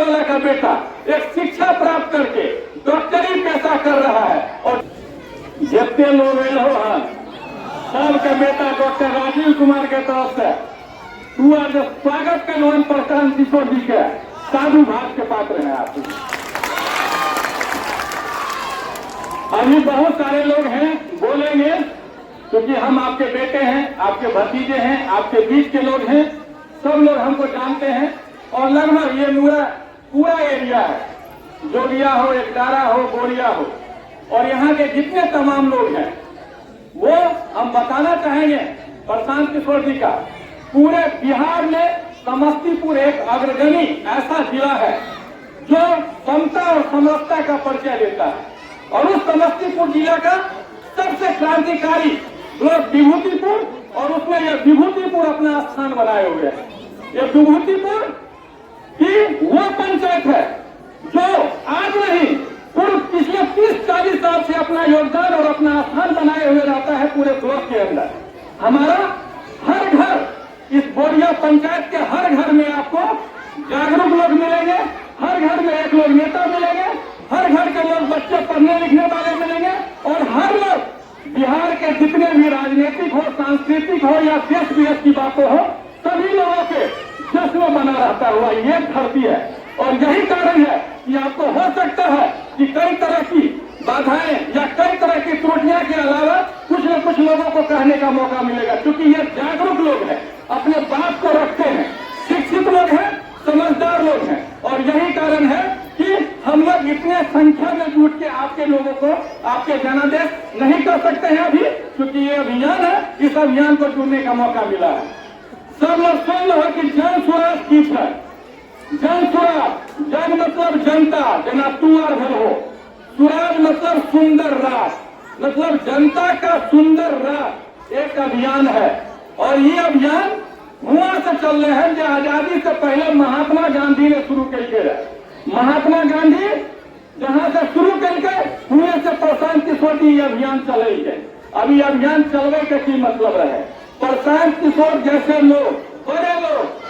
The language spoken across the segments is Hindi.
वाला का बेटा एक शिक्षा प्राप्त करके डॉक्टरी पेशा कर रहा है। और जितने लोग हो सबका बेटा डॉक्टर राजीव कुमार के तरफ से हुआ जो स्वागत का लोन प्रशांत किशोर जी के साधु भाव के पात्र हैं। आप अभी बहुत सारे लोग हैं बोलेंगे, क्योंकि हम आपके बेटे हैं, आपके भतीजे हैं, आपके बीच के लोग हैं, सब लोग हमको जानते हैं। और लगभग ये पूरा एरिया है, जोगिया हो, एकदारा हो, बोरिया हो, और यहाँ के जितने तमाम लोग हैं वो हम बताना चाहेंगे प्रशांत किशोर जी का पूरे बिहार में समस्तीपुर एक अग्रगणी ऐसा जिला है जो समता और समरसता का परिचय देता है। और उस समस्तीपुर जिला का सबसे क्रांतिकारी ब्लॉक विभूतिपुर, और उसमें यह विभूतिपुर अपना स्थान बनाए हुए है। ये विभूतिपुर की वो पंचायत है जो आज नहीं पूर्व पिछले 30-40 साल से अपना योगदान और अपना स्थान बनाए हुए रहता है पूरे ब्लॉक के अंदर। हमारा हर घर, इस बोरिया पंचायत के हर घर में आपको जागरूक लोग मिलेंगे, हर घर में एक लोग नेता मिलेंगे, हर घर के लोग बच्चे पढ़ने लिखने वाले मिलेंगे, और हर लोग बिहार के जितने भी राजनीतिक हो, सांस्कृतिक हो या देश विदेश की बातें हो, सभी लोगों के जश्न बना रहता हुआ ये धरती है। और यही कारण है कि आपको हो सकता है कि कई तरह की बाधाएं या कई तरह की त्रुटियां के अलावा कुछ न कुछ लोगों को कहने का मौका मिलेगा, क्योंकि ये जागरूक लोग हैं, अपने बात को रखते हैं, शिक्षित लोग हैं, समझदार लोग हैं। और यही कारण है कि हम लोग इतने संख्या में जुट के आपके लोगों को आपके जनादेश नहीं कर सकते हैं अभी, क्योंकि ये अभियान है, इस अभियान को जुड़ने का मौका मिला है। सब लोग सुन लो कि जन स्वराज की है, जन स्वराज, जन मतलब जनता, जना तू और भल हो, स्वराज मतलब सुंदर राज, मतलब जनता का सुंदर राज एक अभियान है। और ये अभियान हुआ से चल रहे हैं जो आजादी से पहले महात्मा गांधी ने शुरू करके रहे। महात्मा गांधी जहां से शुरू करके हुए से प्रशांत किशोर जी अभियान चले है। अभी अभियान चलने का की मतलब है, प्रशांत किशोर जैसे लोग, बड़े लोग,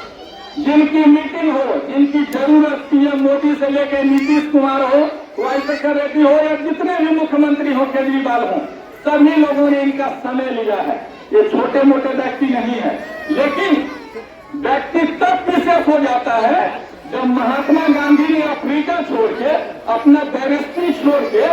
जिनकी मीटिंग हो, जिनकी जरूरत पीएम मोदी से लेकर नीतीश कुमार हो, वाईशेखर रेड्डी हो, या जितने भी मुख्यमंत्री हो, केजरीवाल हो, सभी लोगों ने इनका समय लिया है। ये छोटे मोटे व्यक्ति नहीं है, लेकिन व्यक्ति तब विशेष हो जाता है जब महात्मा गांधी ने अफ्रीका छोड़ के, अपना बैरिस्ट्री छोड़ के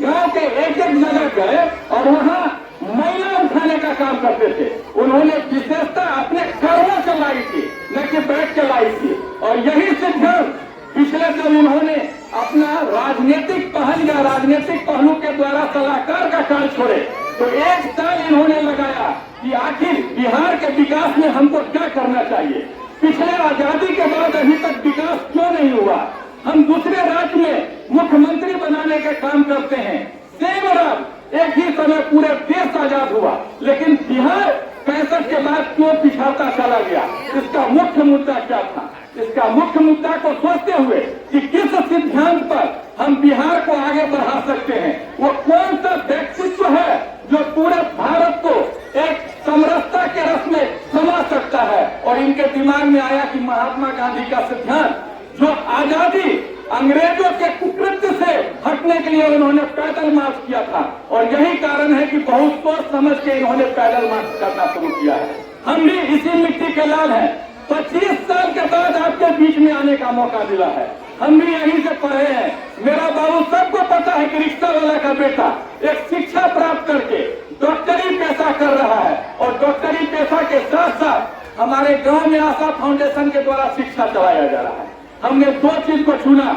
गांव के एक जगह गए और वहां मैला उठाने का काम करते थे। उन्होंने विशेषता अपने कर्मों से लाई थी, न कि बैठ के लाई थी। और यही सिद्धांत पिछले जब इन्होंने अपना राजनीतिक पहल या राजनीतिक पहलू के द्वारा सलाहकार का कार्य छोड़े, तो एक साल इन्होंने लगाया कि आखिर बिहार के विकास में हमको क्या करना चाहिए। पिछले आजादी के बाद अभी तक विकास क्यों नहीं हुआ। हम दूसरे राज्य में मुख्यमंत्री बनाने का काम करते हैं, सेम राज एक ही समय पूरे देश आजाद हुआ, लेकिन बिहार 65 के बाद क्यों पिछाता चला गया। इसका मुख्य मुद्दा क्या था। इसका मुख्य मुद्दा को सोचते हुए कि किस सिद्धांत पर हम बिहार को आगे बढ़ा सकते हैं, वो कौन सा व्यक्तित्व है जो पूरे भारत को एक समरसता के रस में समा सकता है। और इनके दिमाग में आया कि महात्मा गांधी का सिद्धांत, जो आजादी अंग्रेजों के कुकृत्य से हटने के लिए उन्होंने पैदल मार्च किया था, और यही कारण है कि बहुत सोच समझ के इन्होंने पैदल मार्च करना शुरू किया है। हम भी इसी मिट्टी के लाल हैं। 25 साल के बाद आपके बीच में आने का मौका मिला है। हम भी यहीं से पढ़े हैं। मेरा बाबू सबको पता है कि रिक्शा वाला का बेटा एक शिक्षा प्राप्त करके डॉक्टरी पेशा कर रहा है, और डॉक्टरी पेशा के साथ साथ हमारे गांव में आशा फाउंडेशन के द्वारा शिक्षा चलाया जा रहा है। हमने दो चीज को चुना,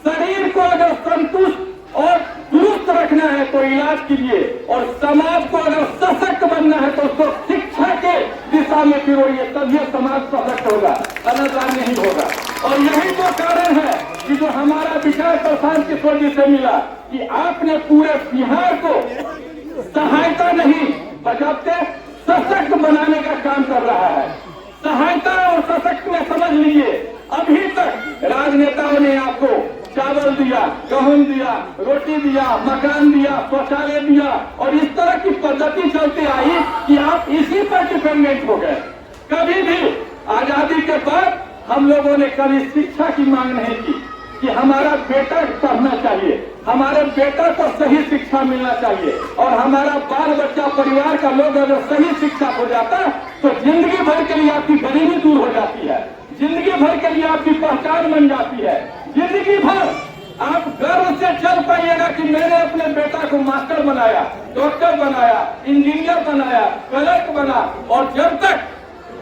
शरीर को अगर संतुष्ट और दुरुस्त रखना है तो इलाज कीजिए, और समाज को अगर सशक्त बनना है तो उसको शिक्षा के दिशा में फिरोइए, तब ये समाज सशक्त होगा, अन्यथा नहीं होगा। और यही तो कारण है कि जो हमारा विचार प्रशांत किशोर जी से मिला कि आपने पूरे बिहार को सहायता नहीं बजाते सशक्त बनाने का काम कर रहा है। सहायता और सशक्त में समझ लीजिए, अभी तक राजनेताओं ने आपको चावल दिया, गेहूं दिया, रोटी दिया, मकान दिया, शौचालय दिया, और इस तरह की पद्धति चलती आई कि आप इसी पर डिपेंडेंट हो गए। कभी भी आजादी के बाद हम लोगों ने कभी शिक्षा की मांग नहीं की। कि हमारा बेटा पढ़ना चाहिए, हमारे बेटा को सही शिक्षा मिलना चाहिए, और हमारा बाल बच्चा परिवार का लोग अगर सही शिक्षा हो जाता तो जिंदगी भर के लिए आपकी गरीबी दूर हो जाती है, जिंदगी भर के लिए आपकी पहचान बन जाती है, जिंदगी भर आप गर्व से चल पाइएगा कि मैंने अपने बेटा को मास्टर बनाया, डॉक्टर बनाया, इंजीनियर बनाया, कलेक्टर बना। और जब तक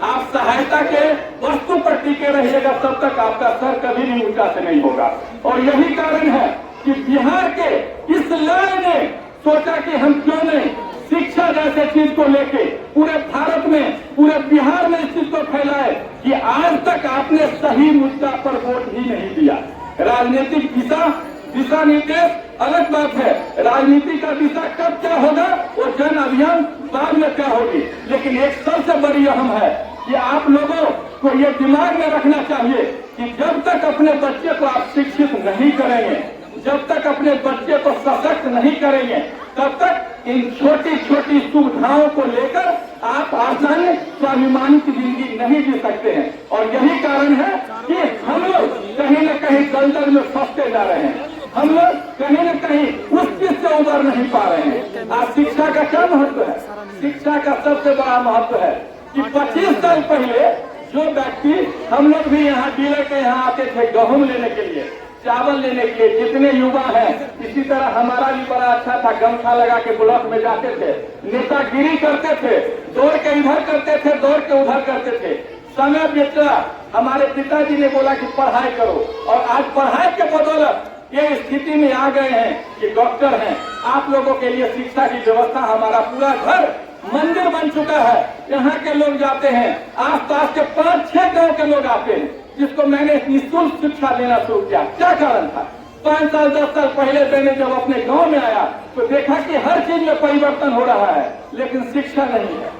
आप सहायता के वस्तु पर टिके रहिएगा तब तक आपका सर कभी भी ऊंचा से नहीं होगा। और यही कारण है कि बिहार के इस लाल ने सोचा कि हम क्यों नहीं शिक्षा जैसे चीज को लेके पूरे भारत में, पूरे बिहार में इस चीज को फैलाए कि आज तक आपने सही मुद्दा पर वोट ही नहीं दिया। राजनीतिक दिशा निर्देश अलग बात है, राजनीति का दिशा कब क्या होगा वो जन अभियान बाद में क्या होगी, लेकिन एक सबसे बड़ी अहम है कि आप लोगों को ये दिमाग में रखना चाहिए कि जब तक अपने बच्चे को आप शिक्षित नहीं करेंगे, जब तक अपने बच्चे को सशक्त नहीं करेंगे, तब तक इन छोटी छोटी सुविधाओं को लेकर आप आसानी स्वाभिमानी की जिंदगी नहीं जी सकते हैं। और यही कारण है कि हम लोग कहीं न कहीं दलदल में फंसते जा रहे हैं, हम लोग कहीं न कहीं उस चीज से उबर नहीं पा रहे हैं। आज शिक्षा का क्या महत्व है? शिक्षा का सबसे बड़ा महत्व है कि 25 साल पहले जो व्यक्ति, हम लोग भी यहाँ डीलर के यहाँ आते थे गेहूं लेने के लिए, चावल लेने के लिए, जितने युवा हैं इसी तरह हमारा भी बड़ा अच्छा था, गमछा लगा के ब्लॉक में जाते थे, नेतागिरी करते थे, दौड़ के इधर करते थे, दौड़ के उधर करते थे, समय बेचा। हमारे पिताजी ने बोला कि पढ़ाई करो, और आज पढ़ाई के बदौलत ये स्थिति में आ गए हैं कि डॉक्टर हैं। आप लोगों के लिए शिक्षा की व्यवस्था, हमारा पूरा घर मंदिर बन चुका है। यहाँ के लोग जाते हैं, आसपास के 5-6 गांव के लोग आते हैं, जिसको मैंने निःशुल्क शिक्षा देना शुरू किया। क्या कारण था? 5 साल 10 साल पहले मैंने जब अपने गांव में आया तो देखा कि हर चीज में परिवर्तन हो रहा है, लेकिन शिक्षा नहीं है।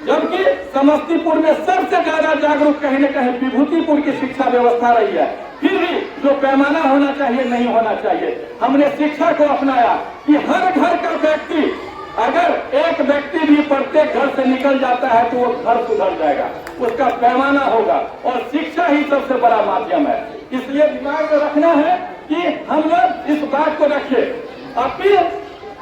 जबकि समस्तीपुर में सबसे ज्यादा जागरूक कहीं न कहीं विभूतिपुर की शिक्षा व्यवस्था रही है, फिर भी जो पैमाना होना चाहिए नहीं होना चाहिए। हमने शिक्षा को अपनाया कि हर घर का व्यक्ति, अगर एक व्यक्ति भी प्रत्येक घर से निकल जाता है तो वो घर सुधर जाएगा, उसका पैमाना होगा, और शिक्षा ही सबसे बड़ा माध्यम है। इसलिए दिमाग में रखना है कि हम लोग इस बात को रखें। अपील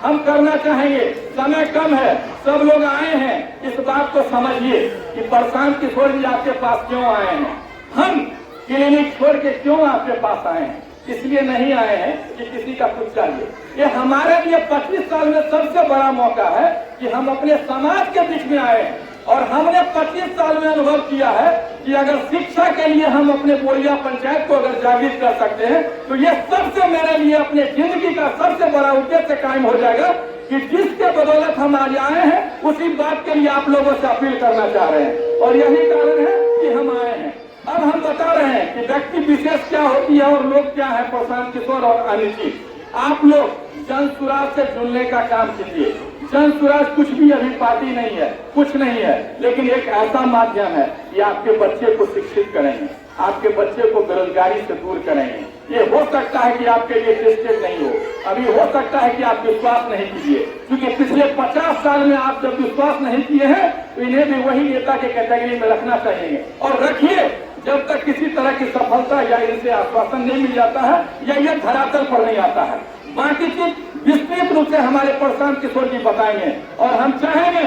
हम करना चाहेंगे, समय कम है, सब लोग आए हैं, इस बात को समझिए कि प्रशांत किशोर जी आपके पास क्यों आए हैं। हम क्लिनिक छोड़ के क्यों आपके पास आए हैं? इसलिए नहीं आए हैं कि किसी का कुछ चाहिए। ये हमारे लिए 25 साल में सबसे बड़ा मौका है कि हम अपने समाज के बीच में आए हैं, और हमने 25 साल में अनुभव किया है कि अगर शिक्षा के लिए हम अपने बोरिया पंचायत को अगर जागृत कर सकते हैं तो ये सबसे मेरे लिए अपने जिंदगी का सबसे बड़ा उद्देश्य कायम हो जाएगा कि जिसके बदौलत हम आज आए हैं उसी बात के लिए आप लोगों से अपील करना चाह रहे हैं, और यही कारण है कि हम आए हैं। अब हम बता रहे हैं कि व्यक्ति विशेष क्या होती है और लोग क्या है। प्रशांत किशोर और अनिल जी, आप लोग जन सुराज से जुड़ने का काम कीजिए। जन सुराज कुछ भी अभी पार्टी नहीं है, कुछ नहीं है, लेकिन एक ऐसा माध्यम है कि आपके बच्चे को शिक्षित करेंगे, आपके बच्चे को बेरोजगारी से दूर करेंगे। ये हो सकता है कि आपके लिए टेस्टेड नहीं हो, अभी हो सकता है कि आप विश्वास नहीं कीजिए, क्योंकि पिछले 50 साल में आप जब विश्वास नहीं किए हैं तो इन्हें भी वही नेता के कैटेगरी में रखना चाहिए, और रखिए जब तक किसी तरह की सफलता या इनसे आश्वासन नहीं मिल जाता है या ये धरातल पर नहीं आता है। बाकी चीज विस्तृत रूप से हमारे प्रशांत किशोर जी बताएंगे, और हम चाहेंगे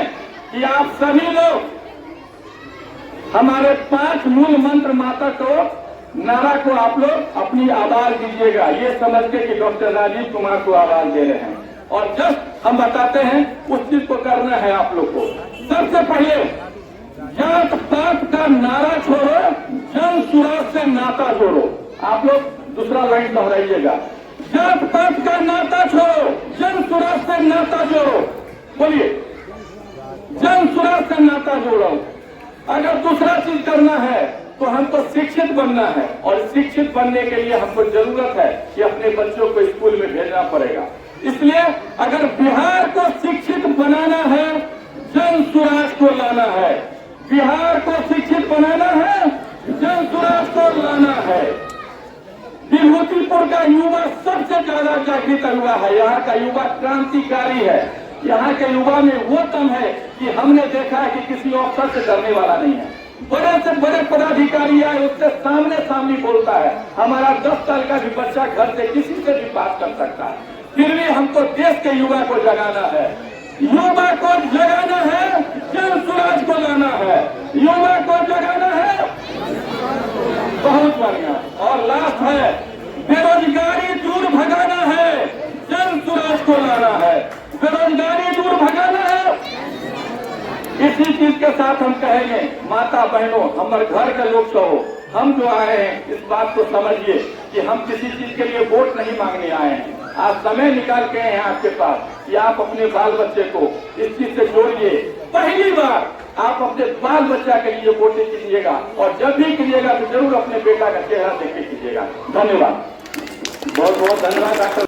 कि आप सभी लोग हमारे 5 मूल मंत्र माता को नारा को आप लोग अपनी आवाज दीजिएगा, ये समझ के कि डॉक्टर राजीव कुमार को आवाज दे रहे हैं, और जस्ट हम बताते हैं उस चीज को करना है आप लोग को। सबसे पहले जात पात का नारा छोड़ो, जन सुराज से नाता जोड़ो। आप लोग दूसरा लाइन दोहराइएगा, जात पात का नाता छोड़ो, जन सुराज से नाता जोड़ो। बोलिए, जन सुराज से नाता जोड़ो। अगर दूसरा चीज करना है तो हमको शिक्षित बनना है, और शिक्षित बनने के लिए हमको जरूरत है कि अपने बच्चों को स्कूल में भेजना पड़ेगा। इसलिए अगर बिहार को शिक्षित बनाना है, जन सुराज को लाना है, बिहार को शिक्षित बनाना है, जन सुराज को लाना है। विभूतिपुर का युवा सबसे ज्यादा जागृत हुआ है, यहाँ का युवा क्रांतिकारी है, यहाँ के युवा में वो दम है कि हमने देखा है कि किसी अफसर से डरने वाला नहीं है। बड़े से बड़े पदाधिकारी आए उससे सामने सामने बोलता है। हमारा 10 साल का भी बच्चा घर से किसी से भी बात कर सकता है। फिर भी हमको देश के युवा को जगाना है, युवा को जगाना है, जन स्वराज को लाना है, युवा को जगाना है। बहुत बढ़िया। और लास्ट है, बेरोजगारी दूर भगाना है, जन स्वराज को लाना है, बेरोजगारी दूर भगाना है। इसी चीज के साथ हम कहेंगे, माता बहनों, हमारे घर के लोग कहो, हम जो आए हैं इस बात को समझिए कि हम किसी चीज के लिए वोट नहीं मांगने आए हैं। आप समय निकाल के हैं आपके पास कि आप अपने बाल बच्चे को इस चीज से जोड़िए। पहली बार आप अपने बाल बच्चा के लिए वोटिंग कीजिएगा, और जब भी कीजिएगा तो जरूर अपने बेटा का चेहरा देख के कीजिएगा। धन्यवाद, बहुत बहुत धन्यवाद डॉक्टर।